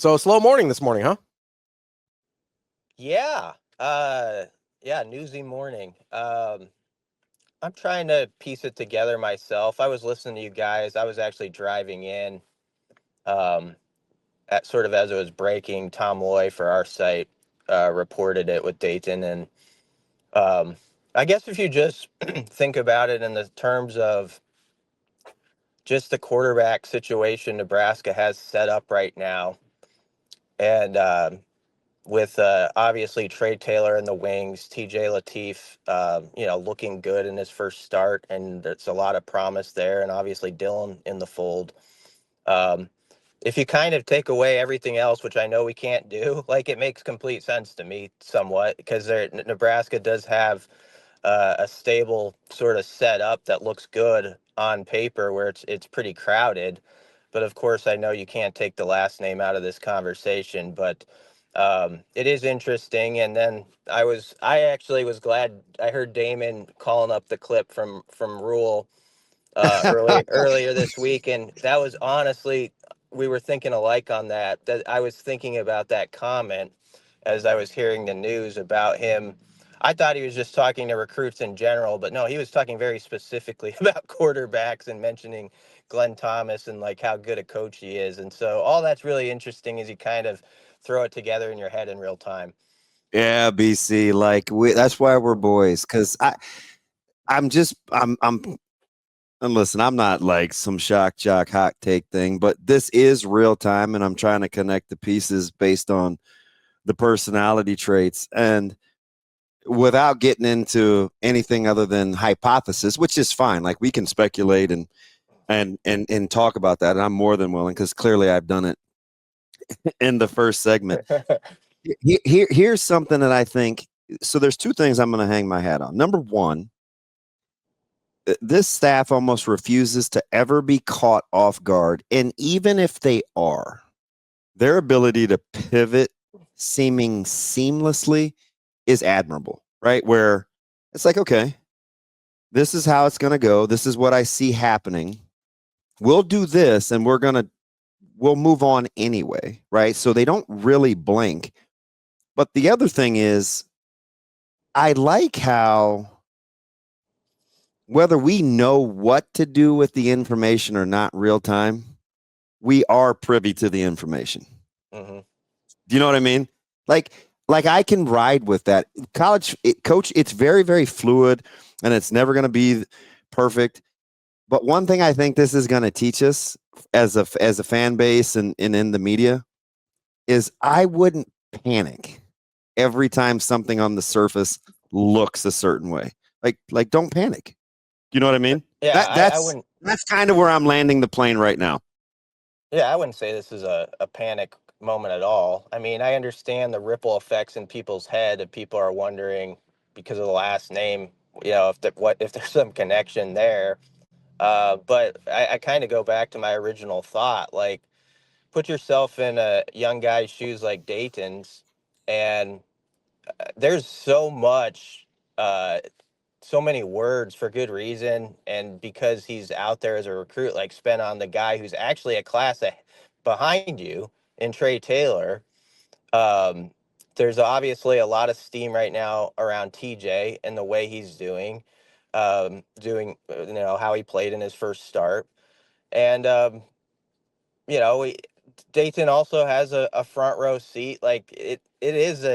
So slow morning this morning, huh? Yeah. Yeah, newsy morning. I'm trying to piece it together myself. I was listening to you guys. I was actually driving in um at sort of as it was breaking. Tom Loy for our site reported it with Dayton, and um I guess if you just think about it in the terms of just the quarterback situation Nebraska has set up right now, and with obviously Trey Taylor in the wings, TJ Lateef, looking good in his first start, and there's a lot of promise there, and obviously Dylan in the fold. Um, if you kind of take away everything else, which I know we can't do, like it makes complete sense to me somewhat because Nebraska does have a stable sort of setup that looks good on paper, where it's pretty crowded. But of course, I know you can't take the last name out of this conversation, but it is interesting. And then I actually was glad I heard Damon calling up the clip from Rhule earlier this week, and that was honestly, we were thinking alike on that. That I was thinking about that comment as I was hearing the news about him. I thought he was just talking to recruits in general, but no, he was talking very specifically about quarterbacks and mentioning Glenn Thomas and like how good a coach he is. And so all that's really interesting as you kind of throw it together in your head in real time. Yeah, BC. That's why we're boys. Because I'm just, and listen, I'm not like some shock jock hot take thing, but this is real time, and I'm trying to connect the pieces based on the personality traits, and without getting into anything other than hypothesis, which is fine. Like we can speculate and talk about that, and I'm more than willing because clearly I've done it in the first segment. Here's something that I think. So there's two things I'm going to hang my hat on. Number one, this staff almost refuses to ever be caught off guard. And even if they are, their ability to pivot seeming seamlessly is admirable, right? Where it's like, okay, this is how it's going to go. This is what I see happening. We'll do this and we'll move on anyway, right? So they don't really blink. But the other thing is, I like how whether we know what to do with the information or not real time, we are privy to the information. Mm-hmm. Do you know what I mean? Like, like I can ride with that. Coach, it's very, very fluid and it's never going to be perfect. But one thing I think this is going to teach us as a fan base and in the media is I wouldn't panic every time something on the surface looks a certain way. Like don't panic. You know what I mean? Yeah, That I that's wouldn't. that's kind of where I'm landing the plane right now. Yeah, I wouldn't say this is a panic moment at all. I mean, I understand the ripple effects in people's head, and people are wondering because of the last name, if there's some connection there. But I kind of go back to my original thought. Like, put yourself in a young guy's shoes like Dayton's, and there's uh, so many words for good reason, and because he's out there as a recruit, like spent on the guy who's actually a behind you in Trey Taylor. Um, there's obviously a lot of steam right now around TJ and the way he's doing how he played in his first start, and you know we, Dayton also has a front row seat. Like it is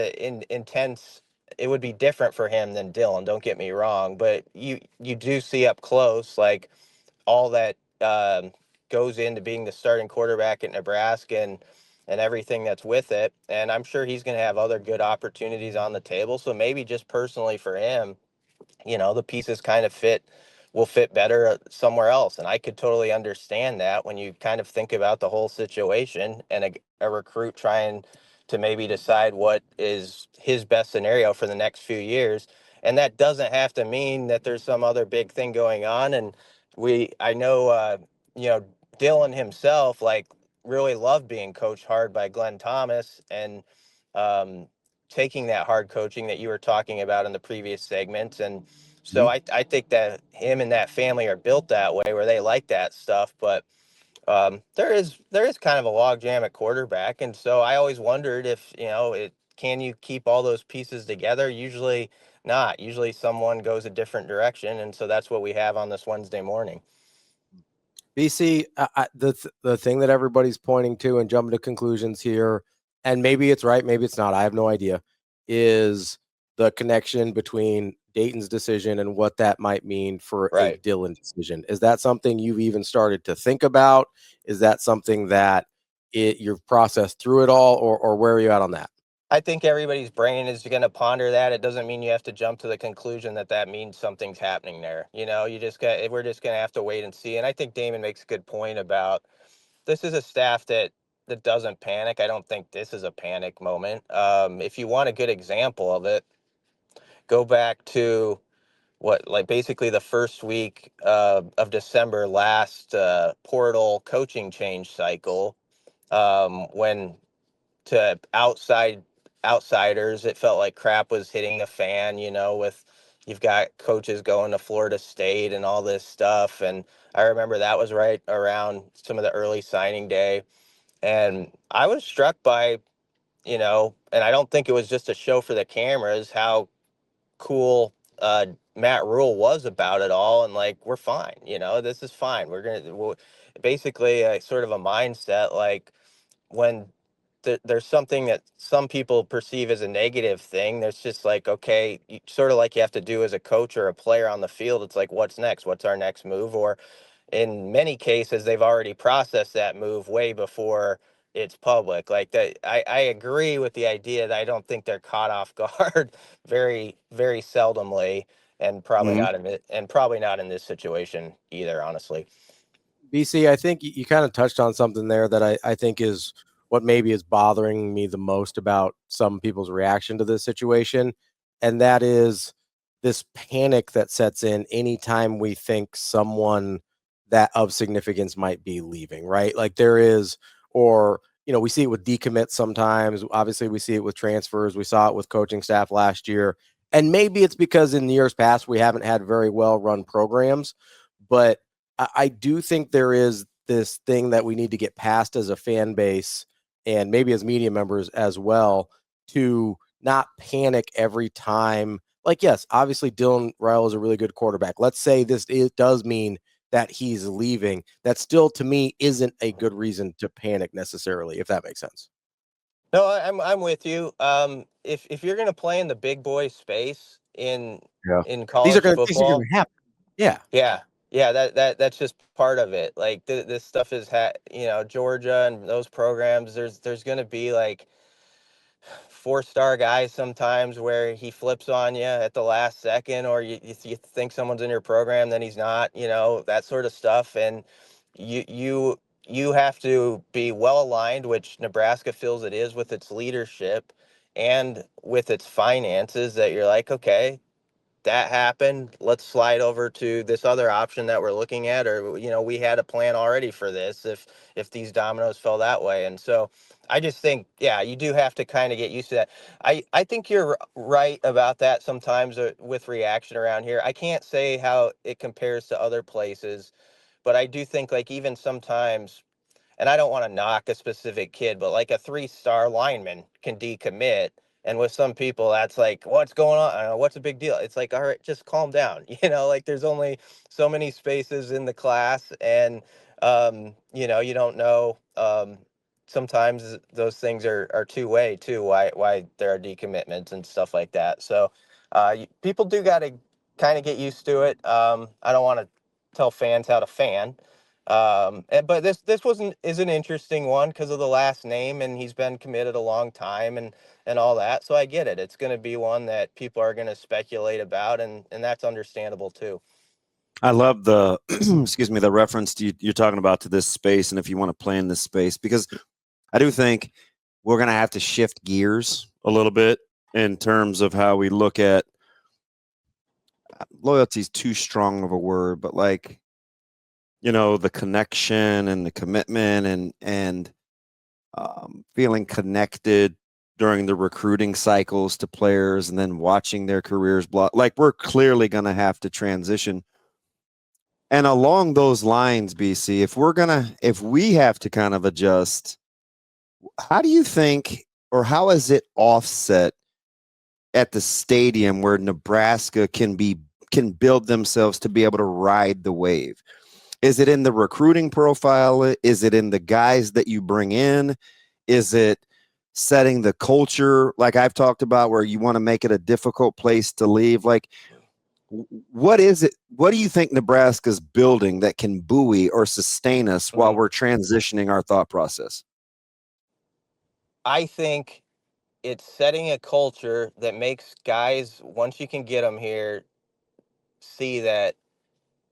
intense. It would be different for him than Dylan. Don't get me wrong, but you do see up close like all that goes into being the starting quarterback at Nebraska and everything that's with it. And I'm sure he's going to have other good opportunities on the table. So maybe just personally for him, the pieces kind of will fit better somewhere else. And I could totally understand that when you kind of think about the whole situation and a recruit trying to maybe decide what is his best scenario for the next few years. And that doesn't have to mean that there's some other big thing going on. And I know, Dylan himself, like, really loved being coached hard by Glenn Thomas and, um, taking that hard coaching that you were talking about in the previous segments. And so Mhm. I think that him and that family are built that way where they like that stuff. But there is kind of a logjam at quarterback, and so I always wondered if can you keep all those pieces together? Usually not. Usually someone goes a different direction, and so that's what we have on this Wednesday morning. BC, the thing that everybody's pointing to and jumping to conclusions here, and maybe it's right, maybe it's not, I have no idea, is the connection between Dayton's decision and what that might mean for a Right. Dylan decision. Is that something you've even started to think about? Is that something that you've processed through it all, or where are you at on that? I think everybody's brain is going to ponder that. It doesn't mean you have to jump to the conclusion that that means something's happening there. We're just going to have to wait and see. And I think Damon makes a good point about this is a staff that doesn't panic. I don't think this is a panic moment. If you want a good example of it, go back to like basically the first week of December last portal coaching change cycle, when to outsiders it felt like crap was hitting the fan, with you've got coaches going to Florida State and all this stuff. And I remember that was right around some of the early signing day, and I was struck by, and I don't think it was just a show for the cameras, how cool Matt Rhule was about it all. And like, we're fine, this is fine. Basically sort of a mindset like, when there's something that some people perceive as a negative thing, there's just like, okay, sort of like you have to do as a coach or a player on the field. It's like, what's next? What's our next move? Or in many cases, they've already processed that move way before it's public. Like that, I agree with the idea that I don't think they're caught off guard very, very seldomly, and probably Mhm. not in this situation either, honestly. BC, I think you kind of touched on something there that I think is what maybe is bothering me the most about some people's reaction to this situation. And that is this panic that sets in anytime we think someone that of significance might be leaving, right? Like there is, or, we see it with decommits sometimes. Obviously, we see it with transfers. We saw it with coaching staff last year. And maybe it's because in the years past, we haven't had very well run programs. But I do think there is this thing that we need to get past as a fan base and maybe as media members as well, to not panic every time. Like, yes, obviously Dylan Raiola is a really good quarterback. Let's say it does mean that he's leaving. That still, to me, isn't a good reason to panic necessarily, if that makes sense. No, I'm with you. If you're going to play in the big boy space in Yeah. college These are football, gonna happen. Yeah. yeah, that's just part of it. Like this stuff is Georgia and those programs. There's going to be like four-star guys sometimes where he flips on you at the last second, or you think someone's in your program, then he's not, that sort of stuff. And you have to be well aligned, which Nebraska feels it is, with its leadership and with its finances, that you're like, okay, that happened. Let's slide over to this other option that we're looking at, or we had a plan already for this if these dominoes fell that way. And so I just think, yeah, you do have to kind of get used to that. I think you're right about that sometimes with reaction around here. I can't say how it compares to other places, but I do think like even sometimes, and I don't want to knock a specific kid, but like a 3-star lineman can decommit. And with some people, that's like, what's going on? I don't know, what's a big deal? It's like, all right, just calm down. Like there's only so many spaces in the class. And, you don't know. Sometimes those things are two-way too, why there are decommitments and stuff like that. So people do got to kind of get used to it. I don't want to tell fans how to fan. But this is an interesting one because of the last name, and he's been committed a long time, and all that. So I get it. It's going to be one that people are going to speculate about, and that's understandable too. I love the excuse me, the reference you're talking about to this space, and if you want to play in this space, because I do think we're going to have to shift gears a little bit in terms of how we look at loyalty. Is too strong of a word, but like, the connection and the commitment and feeling connected during the recruiting cycles to players and then watching their careers block. Like, we're clearly going to have to transition. And along those lines, BC, if we have to kind of adjust, how do you think, or how is it offset at the stadium where Nebraska can build themselves to be able to ride the wave? Is it in the recruiting profile? Is it in the guys that you bring in? Is it setting the culture like I've talked about where you want to make it a difficult place to leave? Like, what is it? What do you think Nebraska's building that can buoy or sustain us while we're transitioning our thought process? I think it's setting a culture that makes guys, once you can get them here, see that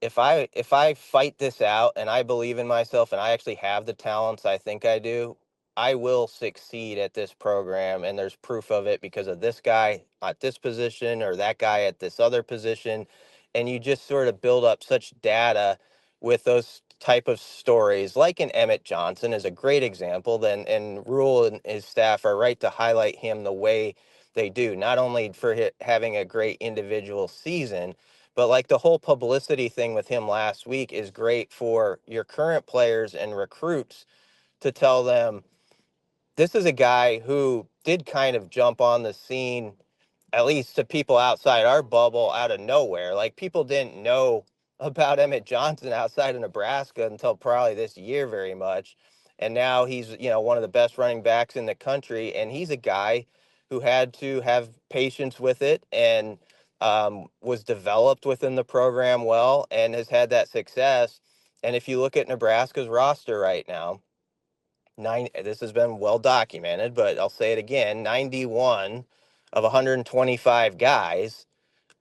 if I fight this out and I believe in myself and I actually have the talents I think I do, I will succeed at this program. And there's proof of it because of this guy at this position or that guy at this other position. And you just sort of build up such data with those type of stories, like an Emmett Johnson is a great example. Then and Rhule and his staff are right to highlight him the way they do, not only for having a great individual season, but like the whole publicity thing with him last week is great for your current players and recruits to tell them this is a guy who did kind of jump on the scene, at least to people outside our bubble, out of nowhere. Like people didn't know about Emmett Johnson outside of Nebraska until probably this year very much. And now he's, one of the best running backs in the country. And he's a guy who had to have patience with it and was developed within the program well and has had that success. And if you look at Nebraska's roster right now, this has been well documented, but I'll say it again, 91 of 125 guys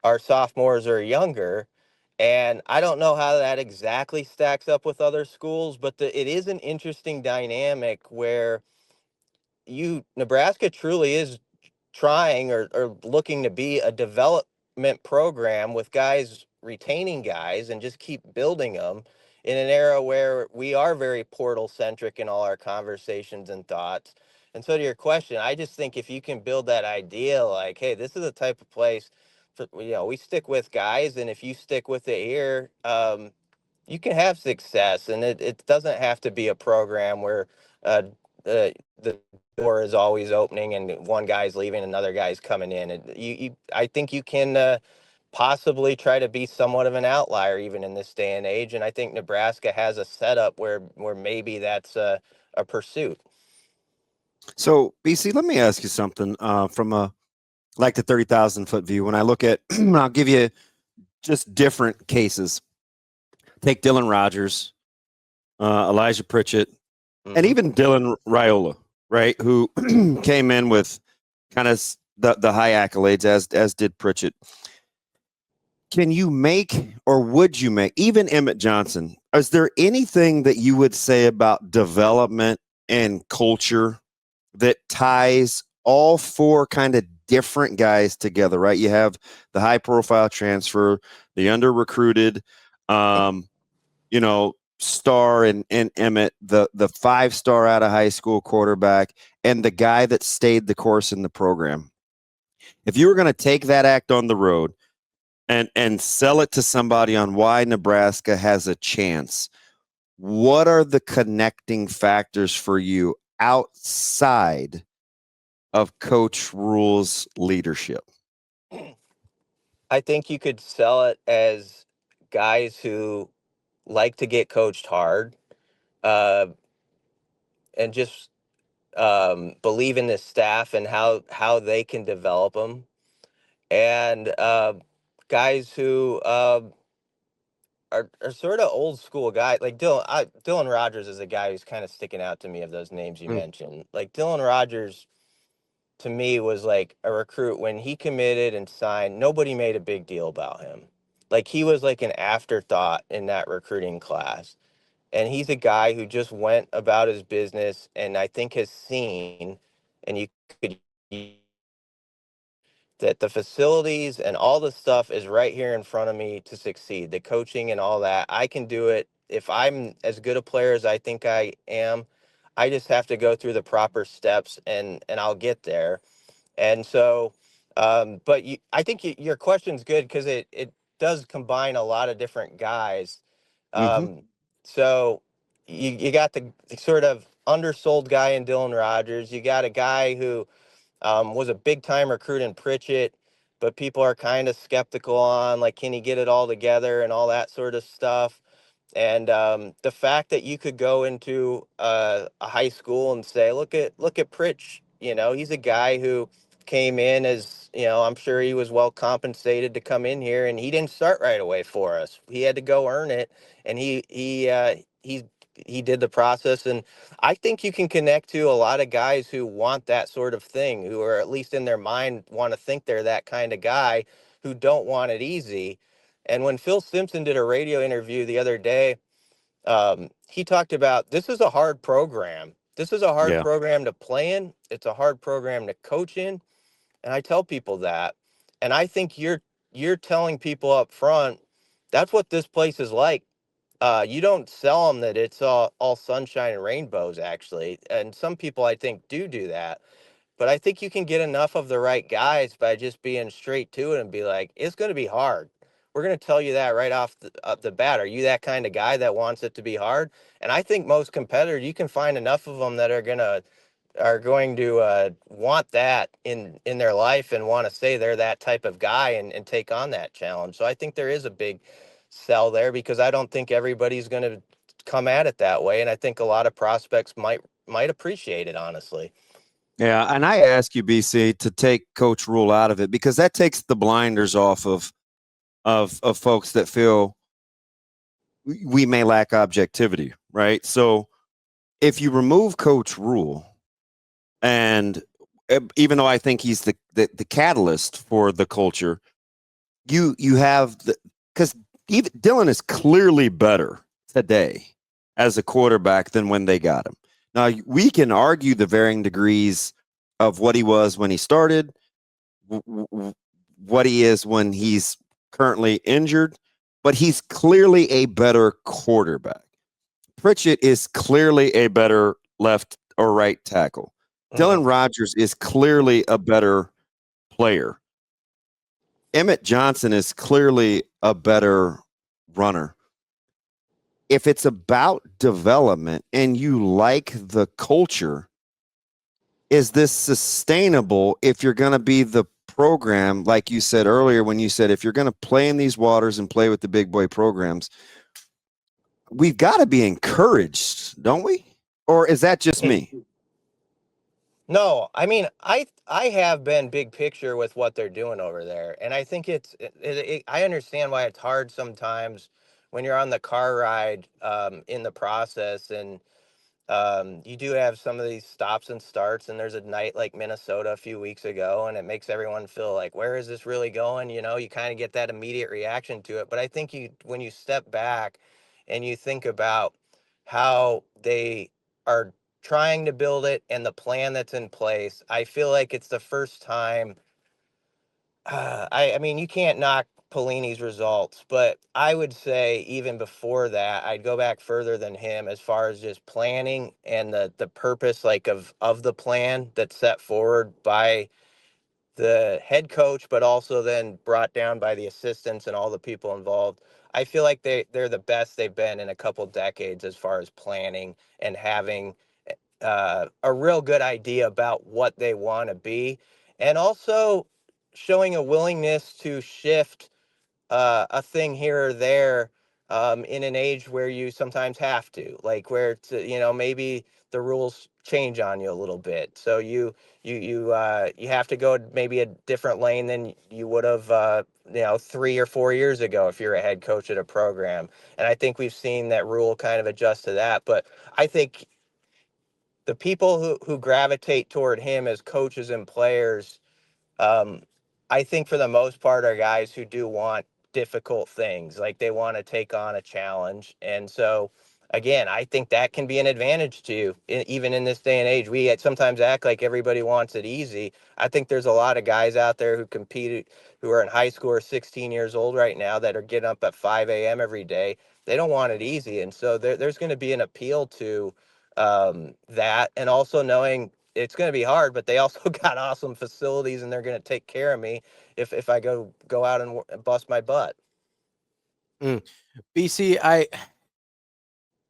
are sophomores or younger. And I don't know how that exactly stacks up with other schools, but it is an interesting dynamic where Nebraska truly is trying or looking to be a development program with guys retaining guys and just keep building them in an era where we are very portal centric in all our conversations and thoughts. And so to your question, I just think if you can build that idea like, hey, this is the type of place for, we stick with guys, and if you stick with it here, you can have success, and it doesn't have to be a program where uh, the door is always opening and one guy's leaving, another guy's coming in. I think you can possibly try to be somewhat of an outlier even in this day and age, and I think Nebraska has a setup where maybe that's a pursuit. So, BC, let me ask you something from a like the 30,000-foot view. When I look at, I'll give you just different cases. Take Dylan Rogers, Elijah Pritchett, and even Dylan Raiola, right? Who came in with kind of the high accolades as did Pritchett. Can you make, or would you make, even Emmett Johnson? Is there anything that you would say about development and culture that ties all four kind of different guys together, right? You have the high profile transfer, the under recruited, star and Emmett, the 5-star out of high school quarterback, and the guy that stayed the course in the program. If you were going to take that act on the road and sell it to somebody on why Nebraska has a chance, what are the connecting factors for you outside of Coach Rhule's leadership? I think you could sell it as guys who like to get coached hard, uh, and just believe in the staff and how they can develop them, and guys who are sort of old school guys like Dylan Rogers is a guy who's kind of sticking out to me of those names you mentioned. Like Dylan Rogers to me was like a recruit when he committed and signed. Nobody made a big deal about him. Like he was like an afterthought in that recruiting class. And he's a guy who just went about his business and I think has seen, and you could, that the facilities and all the stuff is right here in front of me to succeed. The coaching and all that, I can do it. If I'm as good a player as I think I am, I just have to go through the proper steps and I'll get there. And so, I think your question's good because it does combine a lot of different guys. So you got the sort of undersold guy in Dylan Rogers. You got a guy who was a big time recruit in Pritchett, but people are kind of skeptical on, like, can he get it all together and all that sort of stuff. And the fact that you could go into a high school and say, look at Pritch, he's a guy who came in as, I'm sure he was well compensated to come in here, and he didn't start right away for us. He had to go earn it, and he did the process. And I think you can connect to a lot of guys who want that sort of thing, who are at least in their mind want to think they're that kind of guy, who don't want it easy. And when Phil Simpson did a radio interview the other day, he talked about, this is a hard program. This is a hard program to play in. It's a hard program to coach in. And I tell people that. And I think you're telling people up front, that's what this place is like. You don't sell them that it's all sunshine and rainbows, actually. And some people, I think, do that. But I think you can get enough of the right guys by just being straight to it and be like, it's going to be hard. We're going to tell you that right off the bat. Are you that kind of guy that wants it to be hard? And I think most competitors, you can find enough of them that are going to want that in their life and want to say they're that type of guy and take on that challenge. So I think there is a big sell there, because I don't think everybody's going to come at it that way. And I think a lot of prospects might appreciate it, honestly. Yeah, and I ask you, BC, to take Coach Rhule out of it, because that takes the blinders off of folks that feel we may lack objectivity, right? So if you remove Coach Rhule, and even though I think he's the catalyst for the culture, you have because even Dylan is clearly better today as a quarterback than when they got him. Now, we can argue the varying degrees of what he was when he started, what he is when he's currently injured, but he's clearly a better quarterback. Pritchett is clearly a better left or right tackle. Dylan Rogers is clearly a better player. Emmett Johnson is clearly a better runner. If it's about development and you like the culture, is this sustainable if you're going to be the program, like you said earlier, when you said if you're going to play in these waters and play with the big boy programs, we've got to be encouraged, don't we? Or is that just me? No, I mean, I have been big picture with what they're doing over there, and I think I understand why it's hard sometimes when you're on the car ride in the process, and you do have some of these stops and starts, and there's a night like Minnesota a few weeks ago, and it makes everyone feel like, where is this really going? You kind of get that immediate reaction to it. But I think when you step back and you think about how they are trying to build it and the plan that's in place, I feel like it's the first time. I mean, you can't knock Pelini's results, but I would say even before that, I'd go back further than him as far as just planning and the purpose, like of the plan that's set forward by the head coach, but also then brought down by the assistants and all the people involved. I feel like they're the best they've been in a couple decades as far as planning and having a real good idea about what they want to be, and also showing a willingness to shift a thing here or there in an age where you sometimes have to, like where maybe the rules change on you a little bit, so you have to go maybe a different lane than you would have 3 or 4 years ago if you're a head coach at a program. And I think we've seen that Rhule kind of adjust to that. But I think the people who gravitate toward him as coaches and players, um, I think for the most part are guys who do want difficult things, like they want to take on a challenge. And so, again, I think that can be an advantage to you, even in this day and age. We sometimes act like everybody wants it easy. I think there's a lot of guys out there who compete, who are in high school or 16 years old right now, that are getting up at 5 a.m. every day. They don't want it easy. And so there's going to be an appeal to that, and also knowing it's going to be hard, but they also got awesome facilities and they're going to take care of me if I go out and bust my butt. BC,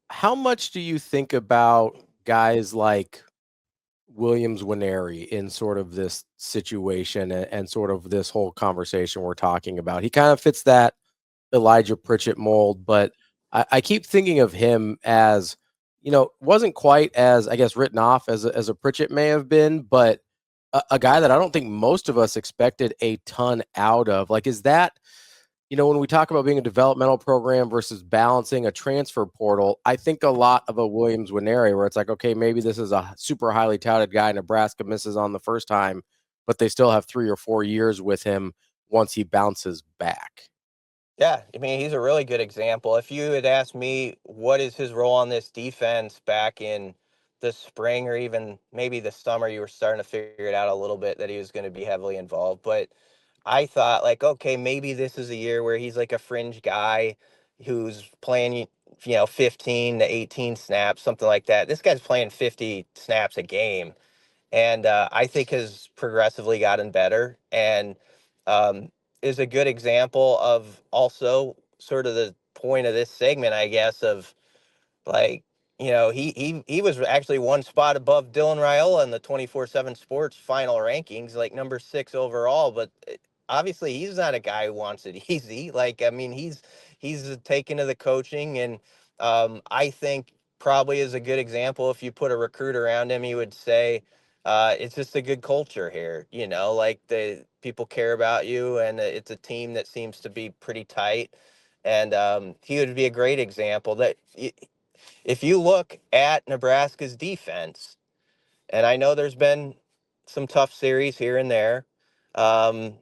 How much do you think about guys like Williams Winery in sort of this situation and sort of this whole conversation we're talking about? He kind of fits that Elijah Pritchett mold, but I keep thinking of him as, wasn't quite as, I guess, written off as a Pritchett may have been, but a guy that I don't think most of us expected a ton out of. Like, is that, when we talk about being a developmental program versus balancing a transfer portal, I think a lot of a Williams Winery where it's like, okay, maybe this is a super highly touted guy Nebraska misses on the first time, but they still have 3 or 4 years with him once he bounces back. Yeah, I mean, he's a really good example. If you had asked me what is his role on this defense back in the spring or even maybe the summer, you were starting to figure it out a little bit that he was going to be heavily involved. But I thought, like, okay, maybe this is a year where he's like a fringe guy who's playing, 15 to 18 snaps, something like that. This guy's playing 50 snaps a game, and I think has progressively gotten better, and is a good example of also sort of the point of this segment, I guess, of like, he was actually one spot above Dylan Raiola in the 24/7 Sports final rankings, like number 6 overall. But obviously, he's not a guy who wants it easy. Like, I mean, he's taken to the coaching, and I think probably is a good example. If you put a recruit around him, he would say, it's just a good culture here. Like the people care about you, and it's a team that seems to be pretty tight. And he would be a great example that if you look at Nebraska's defense, and I know there's been some tough series here and there, um,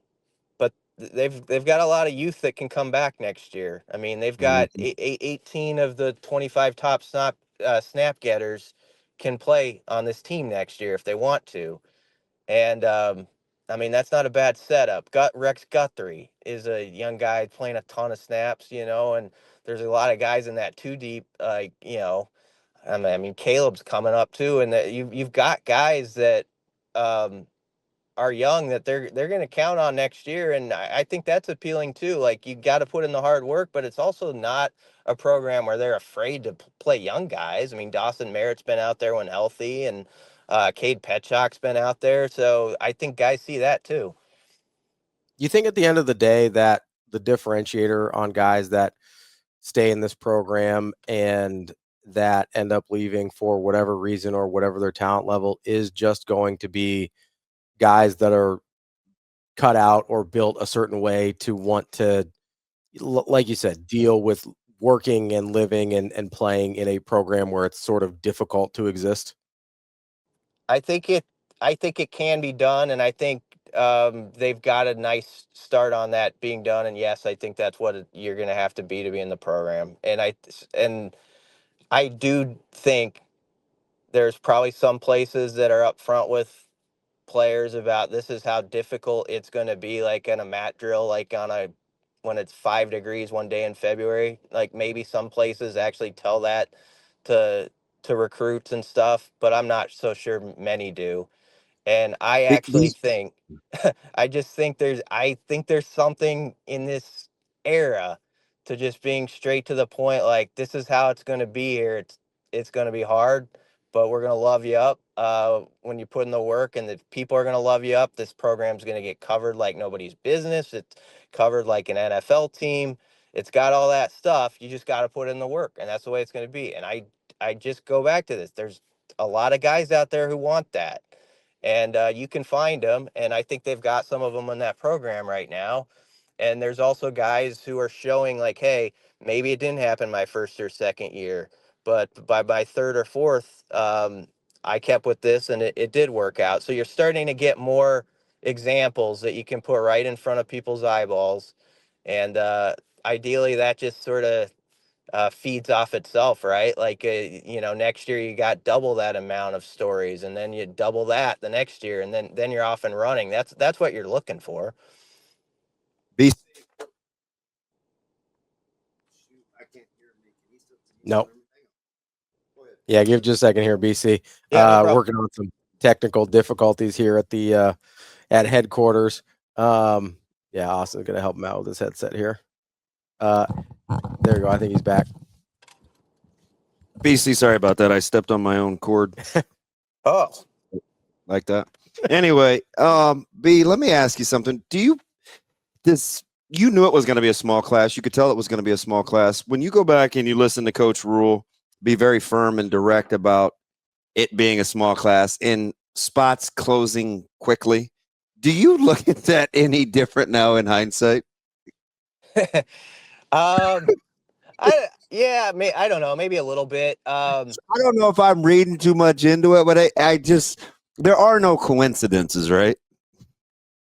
but they've got a lot of youth that can come back next year. I mean, they've got Mhm. 18 of the 25 top snap getters can play on this team next year if they want to. And I mean, that's not a bad setup. Rex Guthrie is a young guy playing a ton of snaps, and there's a lot of guys in that two deep, I mean, Caleb's coming up too, and that you've got guys that um, are young that they're going to count on next year, and I think that's appealing too. Like, you got to put in the hard work, but it's also not a program where they're afraid to play young guys. I mean, Dawson Merritt's been out there when healthy, and Cade Petchock's been out there, so I think guys see that too. You think at the end of the day that the differentiator on guys that stay in this program and that end up leaving for whatever reason or whatever their talent level is just going to be guys that are cut out or built a certain way to want to, like you said, deal with working and living and playing in a program where it's sort of difficult to exist? I think it I think it can be done, and I think they've got a nice start on that being done. And yes, I think that's what you're going to have to be in the program. And I do think there's probably some places that are up front with players about this is how difficult it's going to be, like in a mat drill, like on a when it's 5 degrees one day in February. Like, maybe some places actually tell that to recruits and stuff, but I'm not so sure many do. And I actually These think I think there's something in this era to just being straight to the point, like, this is how it's going to be here. It's going to be hard, but we're going to love you up when you put in the work, and the people are going to love you up. This program's going to get covered like nobody's business. It's covered like an NFL team. It's got all that stuff. You just got to put in the work, and that's the way it's going to be. And I just go back to this. There's a lot of guys out there who want that, and you can find them. And I think they've got some of them in that program right now. And there's also guys who are showing, like, hey, maybe it didn't happen my first or second year, but by my third or fourth, I kept with this, and it did work out. So you're starting to get more examples that you can put right in front of people's eyeballs. And ideally, that just sort of feeds off itself, right? Like, next year you got double that amount of stories, and then you double that the next year, and then you're off and running. That's what you're looking for. BC. I can't hear me. Can you still No. hear me? Hang on. Go ahead. Yeah, give just a second here, BC. Yeah, no problem. Working on some technical difficulties here at the at headquarters. Yeah, Austin's gonna help him out with his headset here. Uh, there you go. I think he's back. BC, sorry about that. I stepped on my own cord Oh, like that. Anyway, B, let me ask you something. You knew it was going to be a small class. You could tell it was going to be a small class. When you go back and you listen to Coach Rhule be very firm and direct about it being a small class and spots closing quickly, do you look at that any different now in hindsight? I don't know, maybe a little bit. I don't know if I'm reading too much into it, but I just there are no coincidences, right?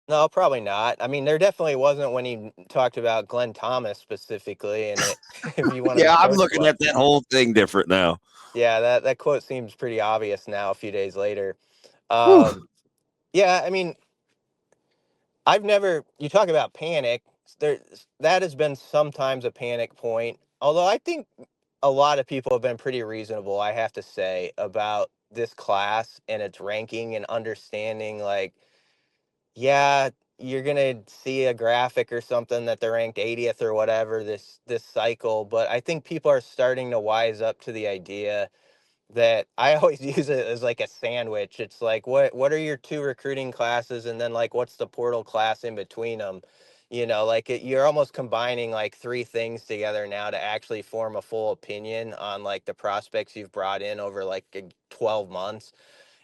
No, probably not. I mean, there definitely wasn't when he talked about Glenn Thomas specifically, and it, if you want to Yeah, be I'm coached looking well. at that whole thing different now. Yeah, that quote seems pretty obvious now a few days later. Whew. Yeah, I mean, you talk about panic, there that has been sometimes a panic point. Although I think a lot of people have been pretty reasonable, I have to say, about this class and its ranking and understanding like, yeah, you're gonna see a graphic or something that they're ranked 80th or whatever this cycle, but I think people are starting to wise up to the idea that I always use it as like a sandwich. It's like what are your two recruiting classes, and then like what's the portal class in between them? Like you're almost combining like three things together now to actually form a full opinion on like the prospects you've brought in over like 12 months.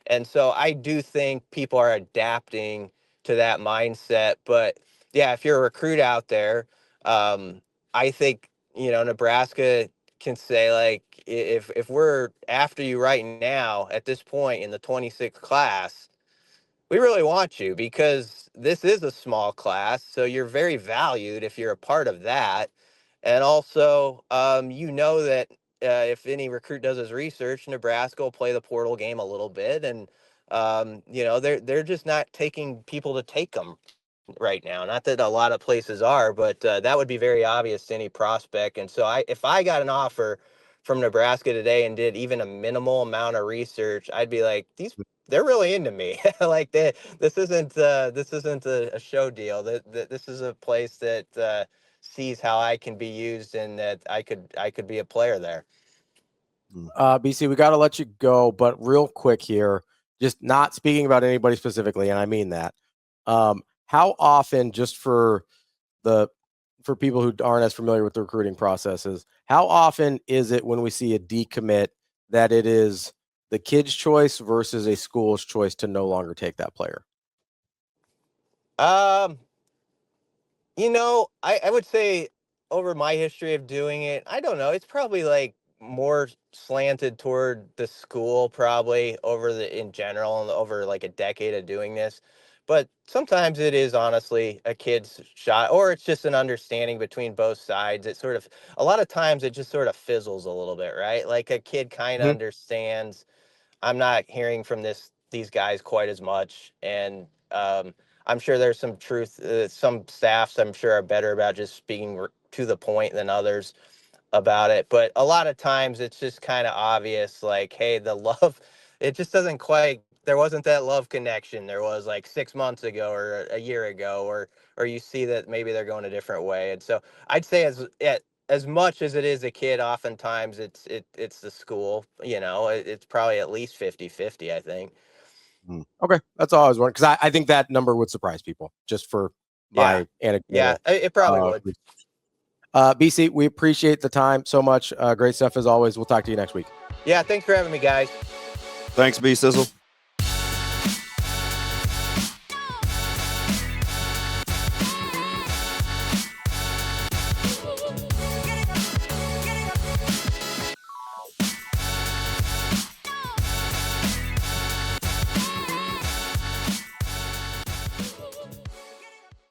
And so I do think people are adapting to that mindset. But yeah, if you're a recruit out there, I think, Nebraska can say like, if we're after you right now at this point in the 26th class, we really want you because this is a small class. So you're very valued if you're a part of that. And also, that if any recruit does his research, Nebraska will play the portal game a little bit. And, they're just not taking people to take them right now. Not that a lot of places are, but that would be very obvious to any prospect. And so if I got an offer from Nebraska today and did even a minimal amount of research, I'd be like, they're really into me. Like this isn't a show deal. This is a place that sees how I can be used and that I could be a player there. BC, we got to let you go, but real quick here, just not speaking about anybody specifically, and I mean that. How often, just for people who aren't as familiar with the recruiting processes, how often is it when we see a decommit that it is the kid's choice versus a school's choice to no longer take that player? I would say over my history of doing it, I don't know. It's probably like more slanted toward the school, probably in general, and over like a decade of doing this. But sometimes it is honestly a kid's shot, or it's just an understanding between both sides. A lot of times it just sort of fizzles a little bit, right? Like a kid kind of understands I'm not hearing from these guys quite as much, and I'm sure there's some truth. Some staffs, I'm sure, are better about just speaking to the point than others about it. But a lot of times, it's just kind of obvious, like, hey, the love, it just doesn't quite. There wasn't that love connection there was like 6 months ago or a year ago, or you see that maybe they're going a different way. And so I'd say as much as it is a kid, oftentimes it's the school. It's probably at least 50-50, I think. Okay, that's all I was wondering, because I think that number would surprise people, just for my anecdotal. Yeah, it probably would. BC, we appreciate the time so much. Great stuff as always. We'll talk to you next week. Yeah, thanks for having me, guys. Thanks, B Sizzle.